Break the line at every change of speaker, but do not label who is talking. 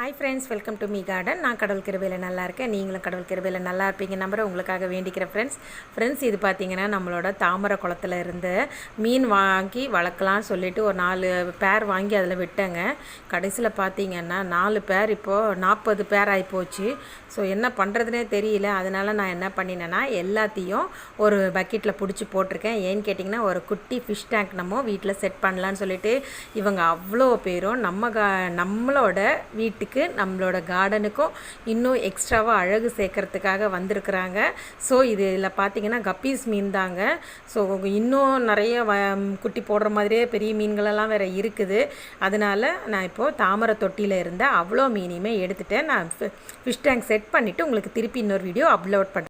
Hi friends, welcome to me garden. நான் கடவுள் கிருபையில் நல்லா இருக்கேன். நீங்களும் கடவுள் கிருபையில் நல்லா இருப்பீங்க நம்புற உங்களுக்காக வேண்டிக்கிறேன் ஃப்ரெண்ட்ஸ். இது பார்த்திங்கன்னா நம்மளோட தாமரை குளத்தில் இருந்து மீன் வாங்கி வளர்க்கலாம்னு சொல்லிட்டு ஒரு 4 பேர் வாங்கி அதில் விட்டேங்க. கடைசியில் பார்த்திங்கன்னா 4 பேர் இப்போது 40 பேர் ஆகிப்போச்சு. ஸோ என்ன பண்ணுறதுனே தெரியல. அதனால் நான் என்ன பண்ணினேன்னா எல்லாத்தையும் ஒரு பக்கெட்டில் பிடிச்சி போட்டிருக்கேன். ஏன்னு கேட்டிங்கன்னா ஒரு குட்டி ஃபிஷ் டேங்க் நம்ம வீட்டில் செட் பண்ணலான்னு சொல்லிட்டு இவங்க அவ்வளோ பேரும் நம்மளோட வீட்டுக்கு நம்மளோட கார்டனுக்கும் இன்னும் எக்ஸ்ட்ராவாக அழகு சேர்க்கறதுக்காக வந்திருக்கிறாங்க. ஸோ இதில் பார்த்திங்கன்னா கப்பீஸ் மீன் தாங்க. ஸோ இன்னும் நிறைய குட்டி போடுற மாதிரியே பெரிய மீன்களெல்லாம் வேறு இருக்குது. அதனால் நான் இப்போது தாமரை தொட்டியில் இருந்த அவ்வளோ மீனையுமே எடுத்துகிட்டேன். நான் ஃபிஷ் டேங்க் செட் பண்ணிவிட்டு உங்களுக்கு திருப்பி இன்னொரு வீடியோ அப்லோட் பண்ணுறேன்.